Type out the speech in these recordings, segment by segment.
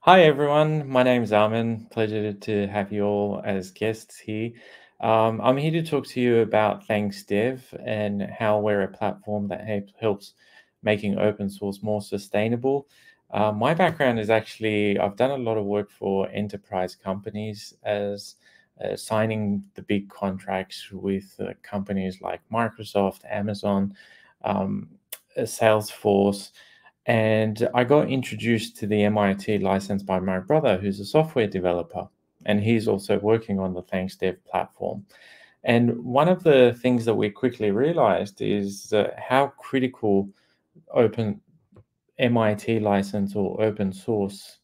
Hi everyone, my name's Armin. Pleasure to have you all as guests here. I'm here to talk to you about Thanks Dev and how we're a platform that helps making open source more sustainable. My background is actually I've done a lot of work for enterprise companies as signing the big contracts with companies like Microsoft, Amazon, um, Salesforce. And I got introduced to the MIT license by my brother, who's a software developer, and he's also working on the Thanks Dev platform. And one of the things that we quickly realized is how critical open MIT license or open source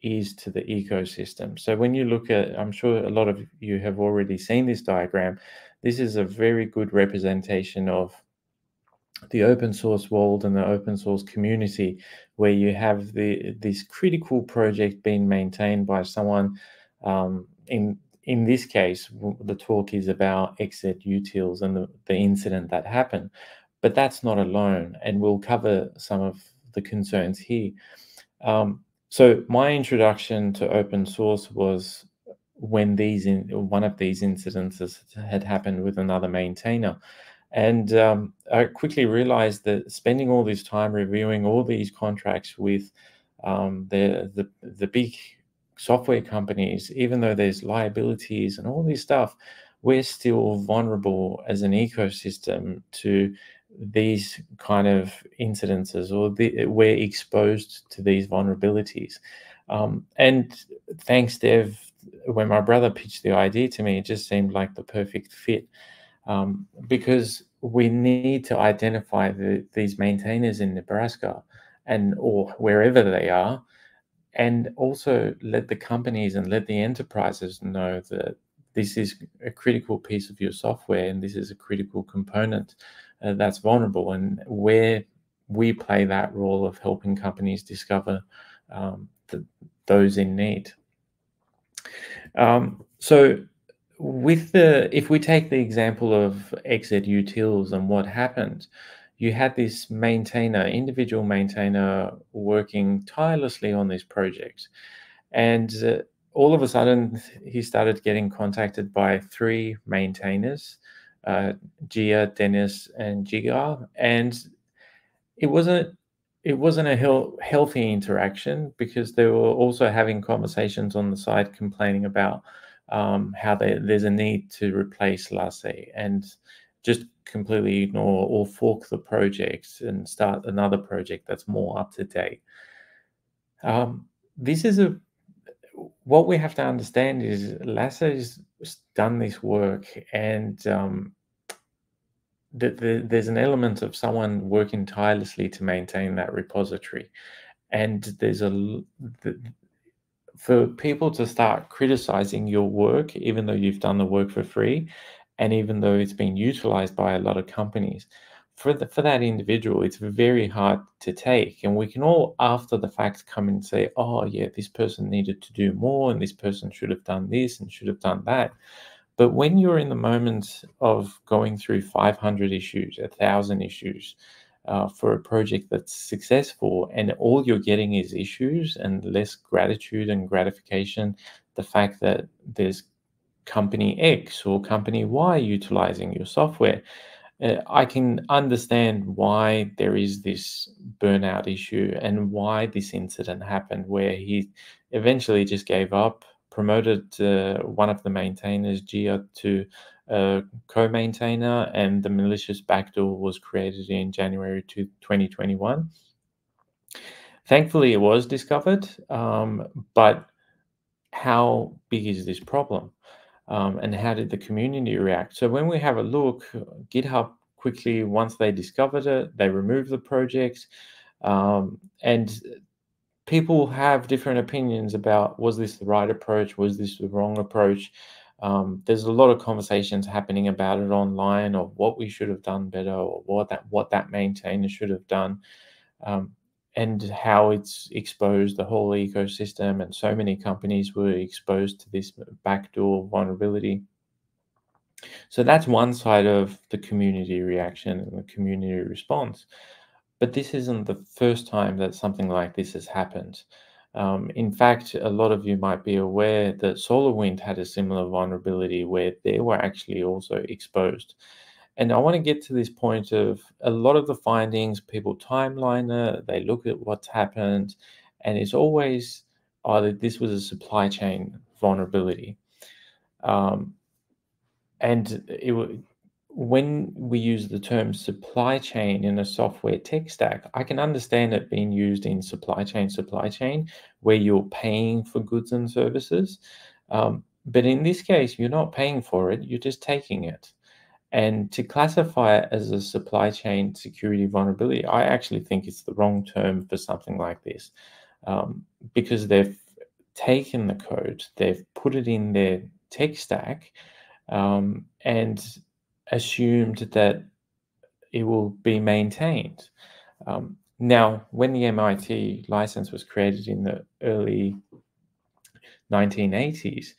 is to the ecosystem. So when you look at, I'm sure a lot of you have already seen this diagram. This is a very good representation of the open source world and the open source community, where you have this critical project being maintained by someone. In this case, the talk is about XZ Utils and the incident that happened, but that's not alone, and we'll cover some of the concerns here. So my introduction to open source was when one of these incidences had happened with another maintainer. And I quickly realized that spending all this time reviewing all these contracts with the big software companies, even though there's liabilities and all this stuff, we're still vulnerable as an ecosystem to these kind of incidences, or we're exposed to these vulnerabilities. And thanks, Dev, when my brother pitched the idea to me, it just seemed like the perfect fit, because we need to identify these maintainers in Nebraska and or wherever they are, and also let the companies and let the enterprises know that this is a critical piece of your software and this is a critical component that's vulnerable, and where we play that role of helping companies discover those in need. So if we take the example of XZ Utils and what happened, you had this individual maintainer working tirelessly on this project. And all of a sudden, he started getting contacted by three maintainers, Gia, Dennis, and Jigar. And it wasn't a healthy interaction, because they were also having conversations on the side complaining about how there's a need to replace Lasse and just completely ignore or fork the project and start another project that's more up to date. This is what we have to understand is Lasse's done this work, and there's an element of someone working tirelessly to maintain that repository, and for people to start criticizing your work, even though you've done the work for free, and even though it's been utilized by a lot of companies, for that individual, it's very hard to take. And we can all, after the fact, come and say, "Oh, yeah, this person needed to do more, and this person should have done this and should have done that." But when you're in the moment of going through 500 issues, 1,000 issues, for a project that's successful, and all you're getting is issues and less gratitude and gratification, the fact that there's company X or company Y utilizing your software, I can understand why there is this burnout issue and why this incident happened, where he eventually just gave up, promoted one of the maintainers, Gia, to a co-maintainer, and the malicious backdoor was created in January 2021. Thankfully, it was discovered, but how big is this problem? And how did the community react? So when we have a look, GitHub quickly, once they discovered it, they removed the project, and people have different opinions about, was this the right approach? Was this the wrong approach? There's a lot of conversations happening about it online, of what we should have done better, or what that maintainer should have done. And how it's exposed the whole ecosystem, and so many companies were exposed to this backdoor vulnerability. So that's one side of the community reaction and the community response. But this isn't the first time that something like this has happened. In fact, a lot of you might be aware that SolarWind had a similar vulnerability where they were actually also exposed. And I want to get to this point of a lot of the findings, people timeline it, they look at what's happened, and it's always either this was a supply chain vulnerability. Um, and when we use the term supply chain in a software tech stack, I can understand it being used in supply chain, where you're paying for goods and services. But in this case, you're not paying for it, you're just taking it. And to classify it as a supply chain security vulnerability, I actually think it's the wrong term for something like this, because they've taken the code, they've put it in their tech stack, and assumed that it will be maintained. Now, when the MIT license was created in the early 1980s,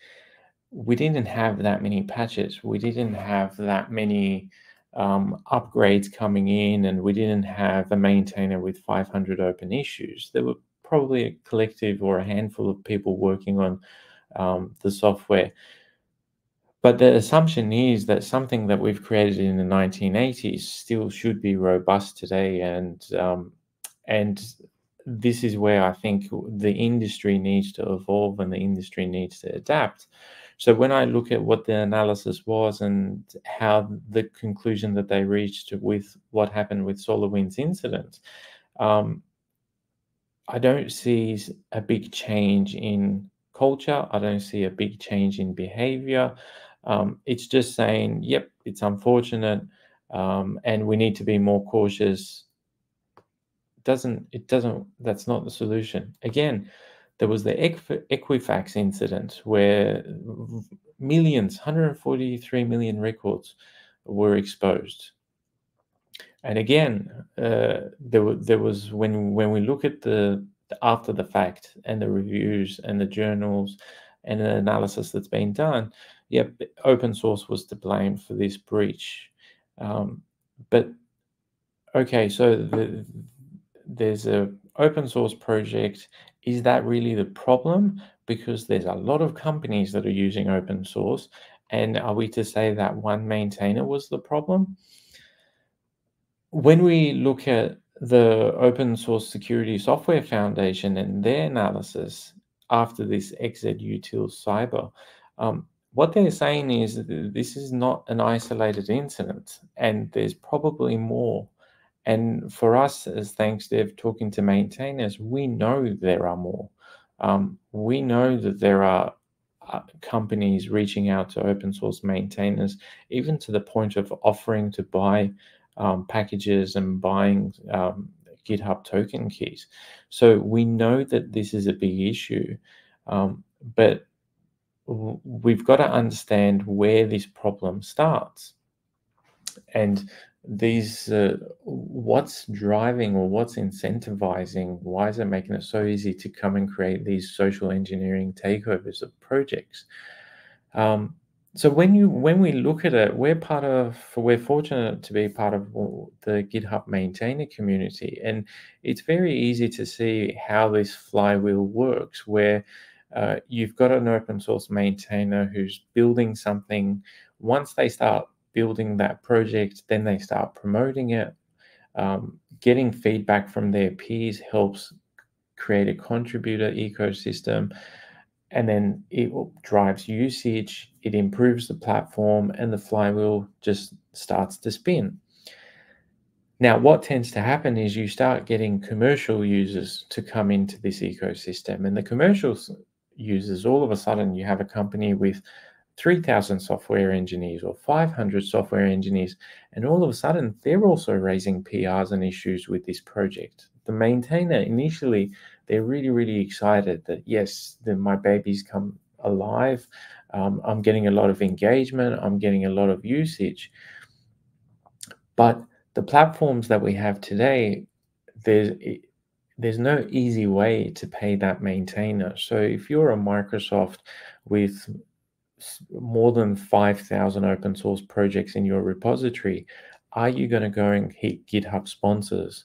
we didn't have that many patches. We didn't have that many upgrades coming in, and we didn't have a maintainer with 500 open issues. There were probably a collective or a handful of people working on the software. But the assumption is that something that we've created in the 1980s still should be robust today, and this is where I think the industry needs to evolve and the industry needs to adapt. So when I look at what the analysis was and how the conclusion that they reached with what happened with SolarWinds incident, um, I don't see a big change in culture. I don't see a big change in behavior. It's just saying, yep, it's unfortunate, and we need to be more cautious. That's not the solution. Again, there was the Equifax incident where millions, 143 million records were exposed. And again, there was when we look at the after the fact and the reviews and the journals and the analysis that's been done, yep, open source was to blame for this breach. But okay, so there's a open source project. Is that really the problem? Because there's a lot of companies that are using open source, and are we to say that one maintainer was the problem? When we look at the Open Source Security Software Foundation and their analysis after this XZ Utils cyber, what they're saying is that this is not an isolated incident, and there's probably more. And for us as Thanks Dev talking to maintainers, we know there are more. We know that there are companies reaching out to open source maintainers, even to the point of offering to buy packages and buying GitHub token keys. So we know that this is a big issue, but we've got to understand where this problem starts. And these, what's driving or what's incentivizing, why is it making it so easy to come and create these social engineering takeovers of projects? So when we look at it, we're fortunate to be part of the GitHub maintainer community, and it's very easy to see how this flywheel works, where you've got an open source maintainer who's building something. Once they start building that project, then they start promoting it. Getting feedback from their peers helps create a contributor ecosystem, and then it drives usage, it improves the platform, and the flywheel just starts to spin. Now, what tends to happen is you start getting commercial users to come into this ecosystem, and the commercial users, all of a sudden, you have a company with 3,000 software engineers or 500 software engineers, and all of a sudden, they're also raising PRs and issues with this project. The maintainer, initially, they're really, really excited that, yes, my baby's come alive. I'm getting a lot of engagement. I'm getting a lot of usage. But the platforms that we have today, there's no easy way to pay that maintainer. So if you're a Microsoft with more than 5,000 open source projects in your repository, are you going to go and hit GitHub sponsors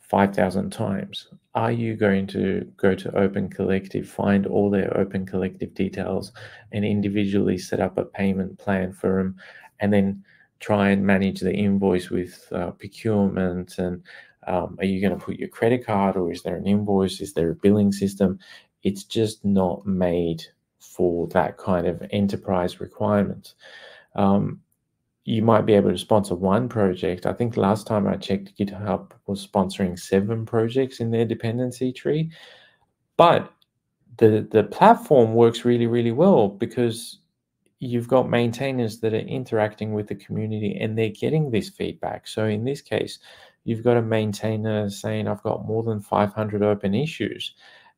5,000 times? are you going to go to Open Collective, find all their Open Collective details, and individually set up a payment plan for them, and then try and manage the invoice with procurement? And are you going to put your credit card, or is there an invoice? Is there a billing system? It's just not made for that kind of enterprise requirement. You might be able to sponsor one project. I think last time I checked, GitHub was sponsoring 7 projects in their dependency tree. But the platform works really, really well because you've got maintainers that are interacting with the community and they're getting this feedback. So in this case, you've got a maintainer saying, I've got more than 500 open issues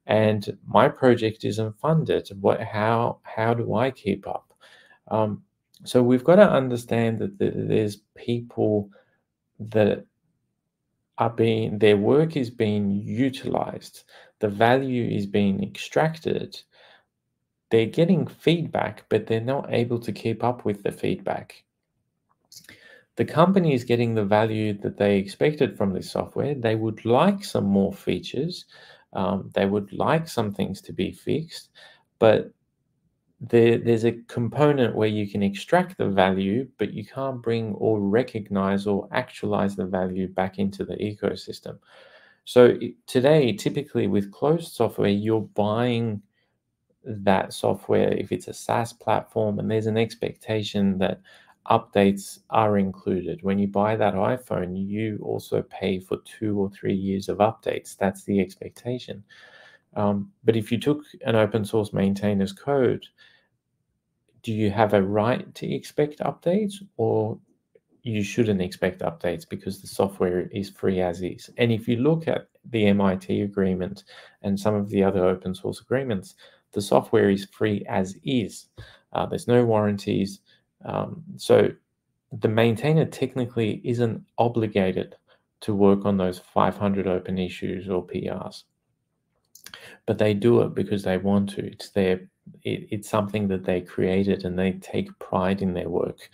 and my project isn't funded. How do I keep up? So we've got to understand that there's people that their work is being utilized, the value is being extracted. They're getting feedback, but they're not able to keep up with the feedback. The company is getting the value that they expected from this software. They would like some more features. They would like some things to be fixed, but there's a component where you can extract the value, but you can't bring or recognize or actualize the value back into the ecosystem. So today, typically with closed software, you're buying that software if it's a SaaS platform, and there's an expectation that updates are included. When you buy that iPhone, you also pay for 2 or 3 years of updates. That's the expectation. But if you took an open source maintainer's code, do you have a right to expect updates, or you shouldn't expect updates because the software is free as is? And if you look at the MIT agreement and some of the other open source agreements, the software is free as is. There's no warranties. So the maintainer technically isn't obligated to work on those 500 open issues or PRs, but they do it because they want to. It's something that they created and they take pride in their work.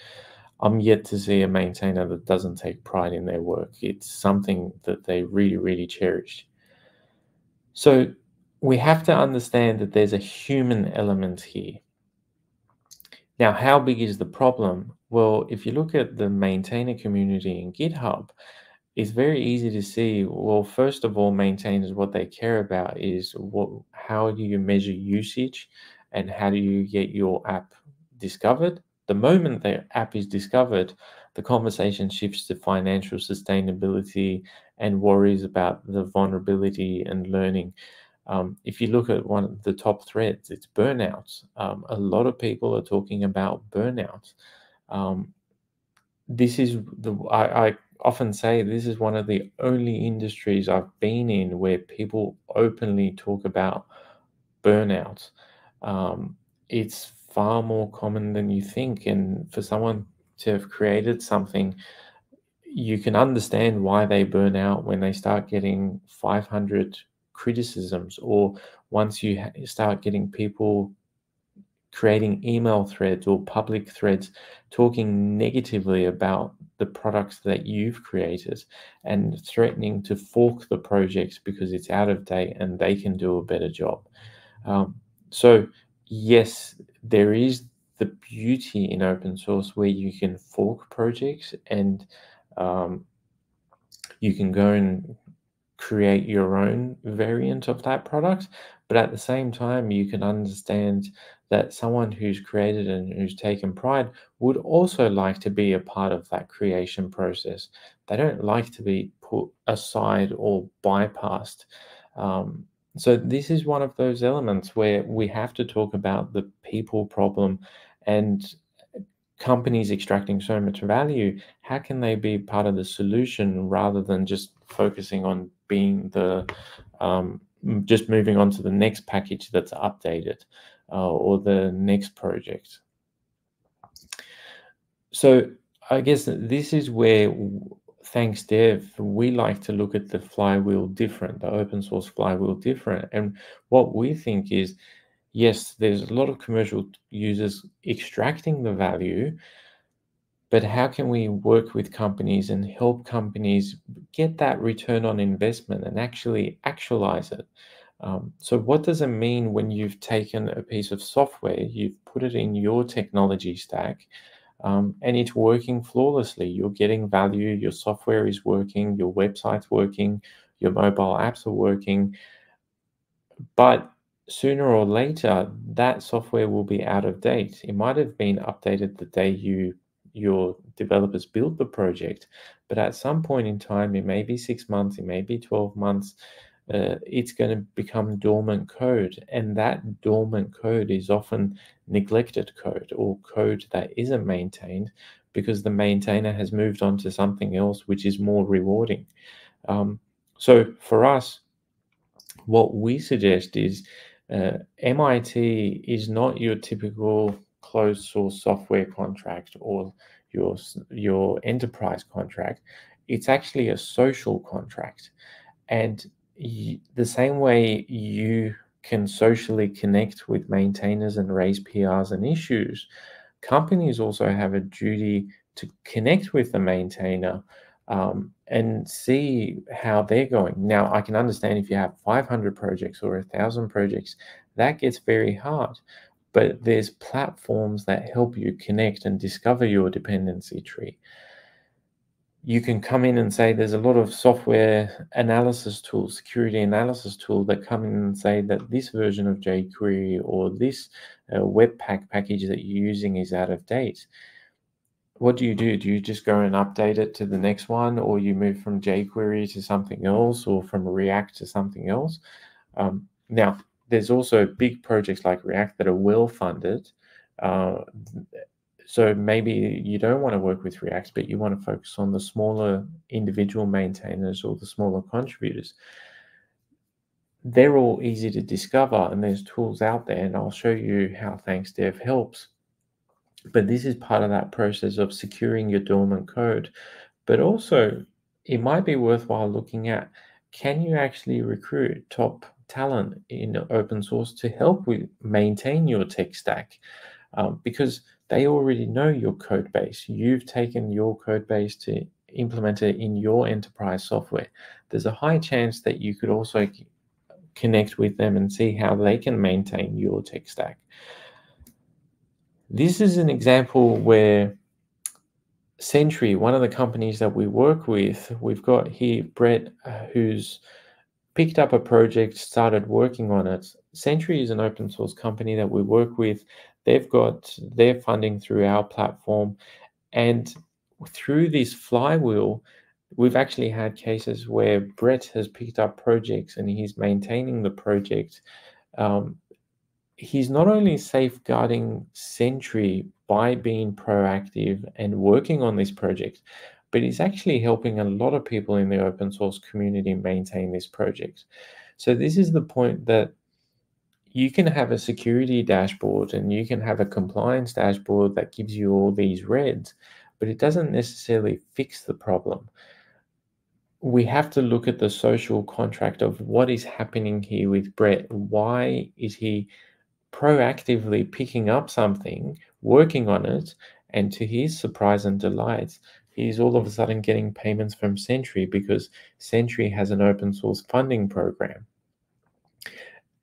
I'm yet to see a maintainer that doesn't take pride in their work. It's something that they really, really cherish. So we have to understand that there's a human element here. Now, how big is the problem? Well, if you look at the maintainer community in GitHub, it's very easy to see. Well, first of all, maintainers, what they care about is how do you measure usage and how do you get your app discovered? The moment the app is discovered, the conversation shifts to financial sustainability and worries about the vulnerability and learning. If you look at one of the top threads, it's burnout. A lot of people are talking about burnout. This is I often say this is one of the only industries I've been in where people openly talk about burnout. It's far more common than you think, and for someone to have created something, you can understand why they burn out when they start getting 500 criticisms, or once you start getting people creating email threads or public threads talking negatively about the products that you've created and threatening to fork the project because it's out of date and they can do a better job. So yes, there is the beauty in open source where you can fork projects and you can go and create your own variant of that product. But at the same time, you can understand that someone who's created and who's taken pride would also like to be a part of that creation process. They don't like to be put aside or bypassed. So this is one of those elements where we have to talk about the people problem, and companies extracting so much value, how can they be part of the solution rather than just focusing on being just moving on to the next package that's updated or the next project? So I guess this is where, thanks Dev, we like to look at the flywheel different, the open source flywheel different. And what we think is, yes, there's a lot of commercial users extracting the value, But how can we work with companies and help companies get that return on investment and actually actualize it? So what does it mean when you've taken a piece of software, you've put it in your technology stack, and it's working flawlessly? You're getting value, your software is working, your website's working, your mobile apps are working, but sooner or later, that software will be out of date. It might have been updated the day your developers built the project, but at some point in time, it may be 6 months, it may be 12 months, it's going to become dormant code. And that dormant code is often neglected code or code that isn't maintained because the maintainer has moved on to something else which is more rewarding. So for us, what we suggest is MIT is not your typical closed source software contract or your enterprise contract. It's actually a social contract. And the same way you can socially connect with maintainers and raise PRs and issues, companies also have a duty to connect with the maintainer and see how they're going. Now, I can understand if you have 500 projects or 1,000 projects, that gets very hard. But there's platforms that help you connect and discover your dependency tree. You can come in and say there's a lot of software analysis tools, security analysis tool that come in and say that this version of jQuery or this Webpack package that you're using is out of date. What do? Do you just go and update it to the next one, or you move from jQuery to something else, or from React to something else? Now, there's also big projects like React that are well funded. So maybe you don't want to work with React, but you want to focus on the smaller individual maintainers or the smaller contributors. They're all easy to discover, and there's tools out there, and I'll show you how ThanksDev helps. But this is part of that process of securing your dormant code. But also, it might be worthwhile looking at, can you actually recruit top talent in open source to help with maintain your tech stack? Because they already know your code base. You've taken your code base to implement it in your enterprise software. There's a high chance that you could also connect with them and see how they can maintain your tech stack. This is an example where Sentry, one of the companies that we work with, we've got here Brett, who's picked up a project, started working on it. Sentry is an open source company that we work with. They've got their funding through our platform. And through this flywheel, we've actually had cases where Brett has picked up projects and he's maintaining the project. He's not only safeguarding Sentry by being proactive and working on this project, but he's actually helping a lot of people in the open source community maintain this project. So this is the point that you can have a security dashboard and you can have a compliance dashboard that gives you all these reds, but it doesn't necessarily fix the problem. We have to look at the social contract of what is happening here with Brett. Why is he proactively picking up something, working on it, and to his surprise and delight, he's all of a sudden getting payments from Sentry because Sentry has an open source funding program.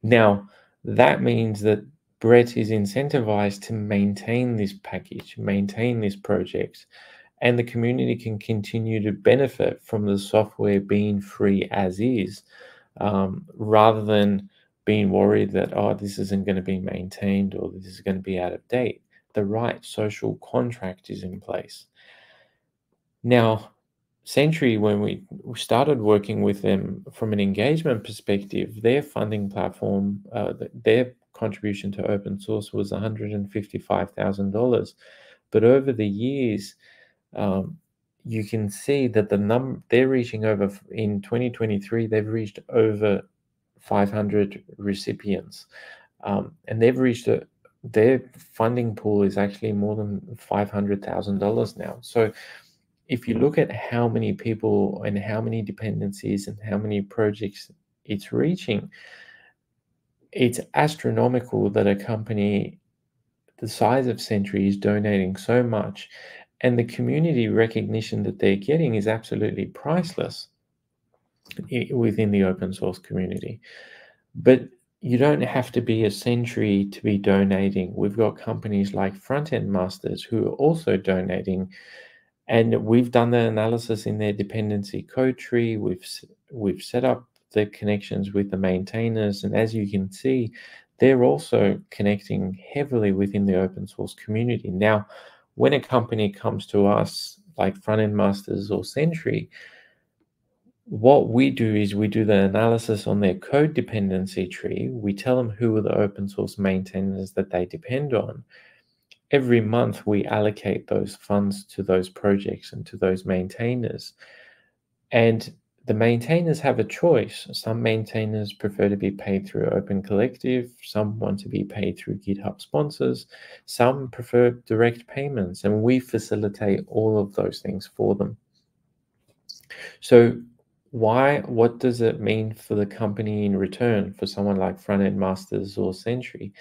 Now, that means that Brett is incentivized to maintain this package, maintain this project, and the community can continue to benefit from the software being free as is, rather than being worried that, oh, this isn't going to be maintained or this is going to be out of date. The right social contract is in place. Now, Sentry, when we started working with them from an engagement perspective, their funding platform, their contribution to open source was $155,000. But over the years, you can see that they're reaching over, in 2023, they've reached over 500 recipients. And they've reached their funding pool is actually more than $500,000 now. So if you look at how many people and how many dependencies and how many projects it's reaching, it's astronomical that a company the size of Sentry is donating so much. And the community recognition that they're getting is absolutely priceless within the open source community. But you don't have to be a Sentry to be donating. We've got companies like Front End Masters who are also donating, and we've done the analysis in their dependency code tree. We've set up the connections with the maintainers, and as you can see, they're also connecting heavily within the open source community. Now, when a company comes to us like Front End Masters or Sentry, what we do is we do the analysis on their code dependency tree. We tell them who are the open source maintainers that they depend on. Every month, we allocate those funds to those projects and to those maintainers. And the maintainers have a choice. Some maintainers prefer to be paid through Open Collective. Some want to be paid through GitHub sponsors. Some prefer direct payments, and we facilitate all of those things for them. So what does it mean for the company in return for someone like Front End Masters or Sentry?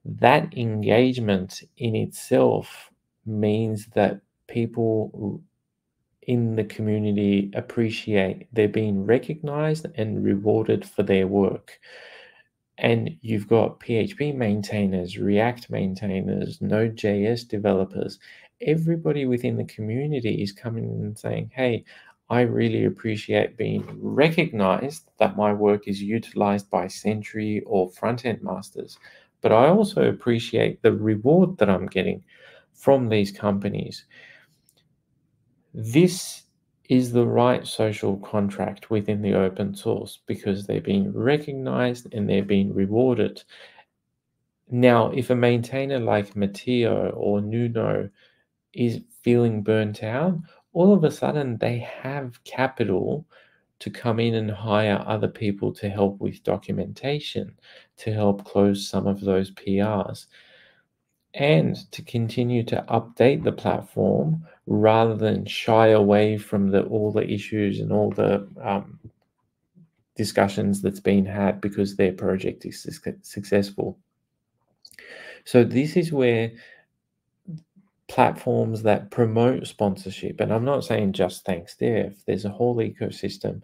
That engagement in itself means that people in the community appreciate they're being recognized and rewarded for their work. And you've got PHP maintainers, React maintainers, Node.js developers. Everybody within the community is coming and saying, hey, I really appreciate being recognized that my work is utilized by Sentry or front-end masters. But I also appreciate the reward that I'm getting from these companies. This is the right social contract within the open source because they're being recognized and they're being rewarded. Now, if a maintainer like Matteo or Nuno is feeling burnt out, all of a sudden they have capital to come in and hire other people to help with documentation, to help close some of those PRs, and to continue to update the platform rather than shy away from all the issues and all the discussions that's been had because their project is successful. So this is where platforms that promote sponsorship, and I'm not saying just thanks dev, there's a whole ecosystem,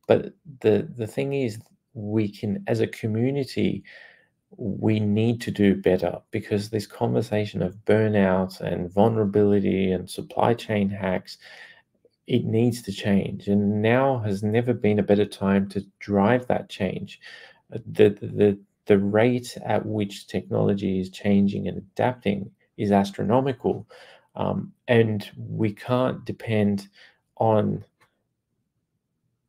but the thing is, we can, as a community, we need to do better because this conversation of burnout and vulnerability and supply chain hacks, it needs to change, and now has never been a better time to drive that change. The rate at which technology is changing and adapting is astronomical, and we can't depend on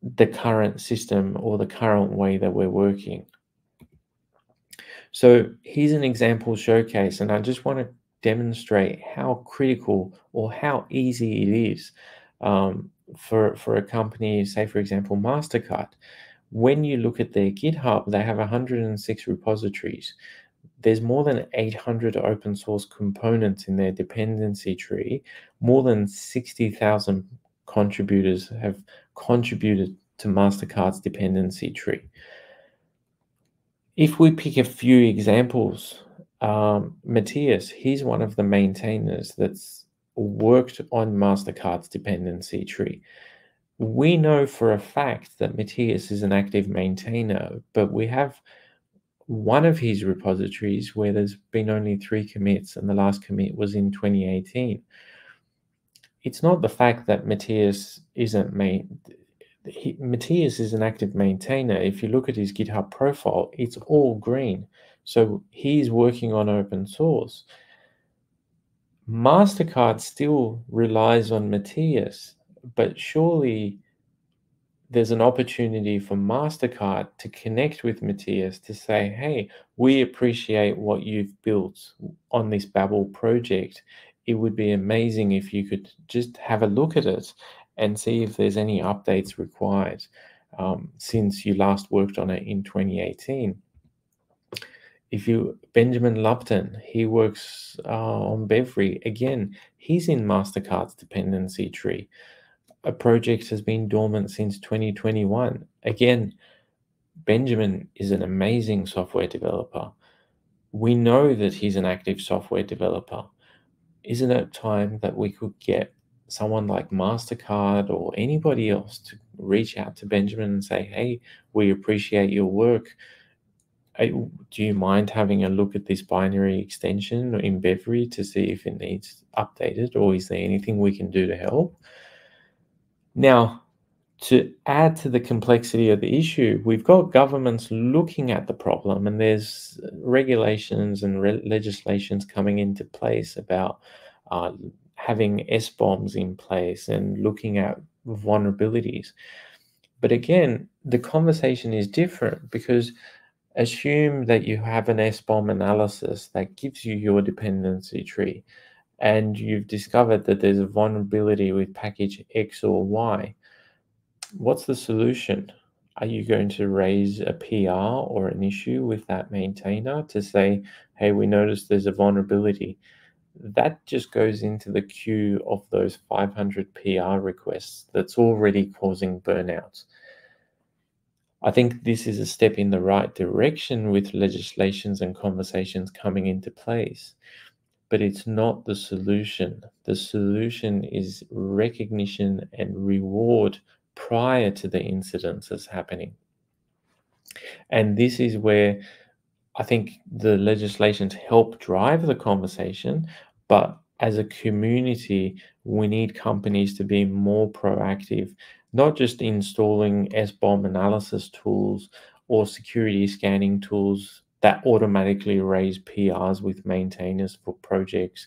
the current system or the current way that we're working. So here's an example showcase, and I just want to demonstrate how critical or how easy it is for a company, say for example MasterCard. When you look at their GitHub, they have 106 repositories. There's more than 800 open source components in their dependency tree. More than 60,000 contributors have contributed to MasterCard's dependency tree. If we pick a few examples, Matthias, he's one of the maintainers that's worked on MasterCard's dependency tree. We know for a fact that Matthias is an active maintainer, but we have one of his repositories where there's been only 3 commits, and the last commit was in 2018. It's not the fact that Matthias isn't Matthias is an active maintainer. If you look at his GitHub profile, it's all green. So he's working on open source. MasterCard still relies on Matthias, but surely there's an opportunity for MasterCard to connect with Matthias to say, hey, we appreciate what you've built on this Babel project. It would be amazing if you could just have a look at it and see if there's any updates required since you last worked on it in 2018. Benjamin Lupton, he works on Bevry. Again, he's in MasterCard's dependency tree. A project has been dormant since 2021. Again, Benjamin is an amazing software developer. We know that he's an active software developer. isn't it time that we could get someone like MasterCard or anybody else to reach out to Benjamin and say, hey, we appreciate your work. Do you mind having a look at this binary extension in Bevery to see if it needs updated, or is there anything we can do to help? Now, to add to the complexity of the issue, we've got governments looking at the problem, and there's regulations and legislations coming into place about having SBOMs in place and looking at vulnerabilities. But again, the conversation is different, because assume that you have an SBOM analysis that gives you your dependency tree, and you've discovered that there's a vulnerability with package X or Y. What's the solution? Are you going to raise a PR or an issue with that maintainer to say, hey, we noticed there's a vulnerability? That just goes into the queue of those 500 PR requests that's already causing burnouts. I think this is a step in the right direction with legislations and conversations coming into place, but it's not the solution. The solution is recognition and reward prior to the incidences happening. And this is where I think the legislations help drive the conversation, but as a community, we need companies to be more proactive, not just installing SBOM analysis tools or security scanning tools that automatically raise PRs with maintainers for projects.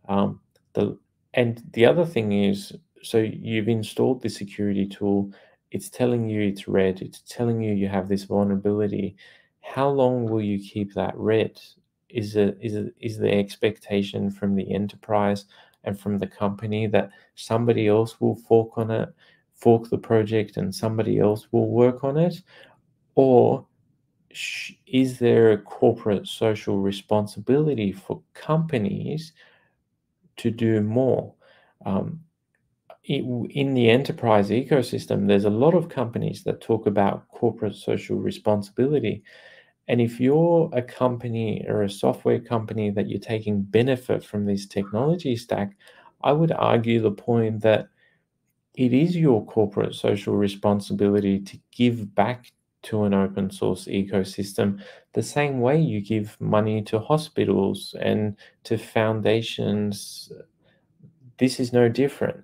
Um, the other thing is, so you've installed the security tool, it's telling you it's red, it's telling you you have this vulnerability. How long will you keep that red? Is the expectation from the enterprise and from the company that somebody else will fork the project and somebody else will work on it? Or is there a corporate social responsibility for companies to do more? Um, in the enterprise ecosystem, there's a lot of companies that talk about corporate social responsibility. And if you're a company or a software company that you're taking benefit from this technology stack, I would argue the point that it is your corporate social responsibility to give back to an open source ecosystem the same way you give money to hospitals and to foundations. This is no different.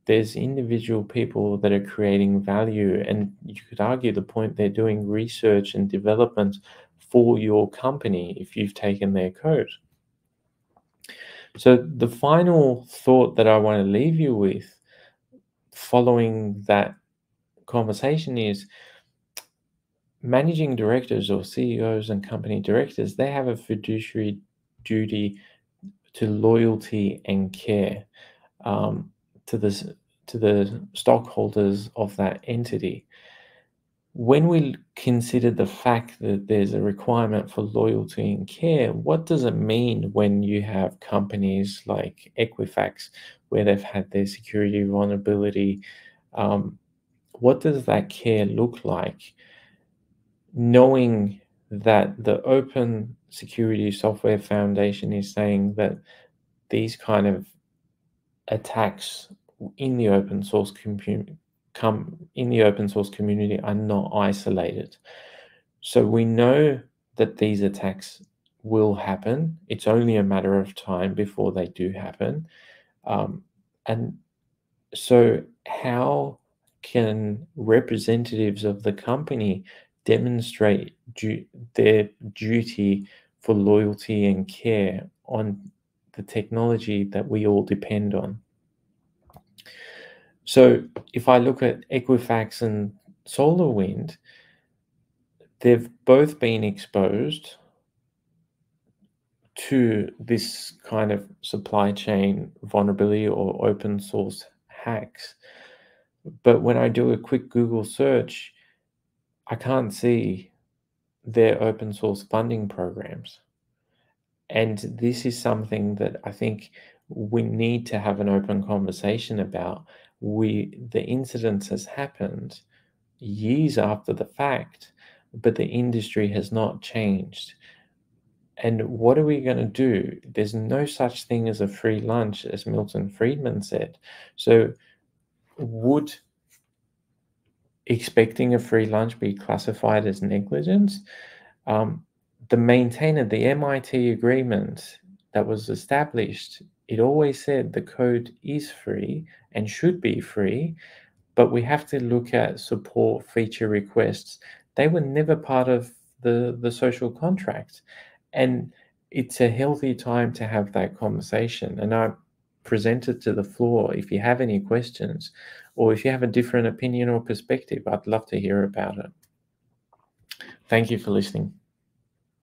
There's individual people that are creating value, and you could argue the point they're doing research and development for your company if you've taken their code. So the final thought that I want to leave you with following that conversation is managing directors or CEOs and company directors, they have a fiduciary duty to loyalty and care um, to the stockholders of that entity. When we consider the fact that there's a requirement for loyalty and care, what does it mean when you have companies like Equifax where they've had their security vulnerability? What does that care look like? Knowing that the Open Security Software Foundation is saying that these kind of attacks in the open source community are not isolated. So we know that these attacks will happen. It's only a matter of time before they do happen. And so how can representatives of the company demonstrate their duty for loyalty and care on the technology that we all depend on? So if I look at Equifax and SolarWind, they've both been exposed to this kind of supply chain vulnerability or open source hacks. But when I do a quick Google search, I can't see their open source funding programs. And this is something that I think we need to have an open conversation about. The incident has happened years after the fact, but the industry has not changed. And what are we going to do? There's no such thing as a free lunch, as Milton Friedman said. So would expecting a free lunch be classified as negligence? The maintainer, the MIT agreement that was established, it always said the code is free and should be free, but we have to look at support feature requests. They were never part of the social contract. And it's a healthy time to have that conversation. And I present it to the floor. If you have any questions, or if you have a different opinion or perspective, I'd love to hear about it. Thank you for listening.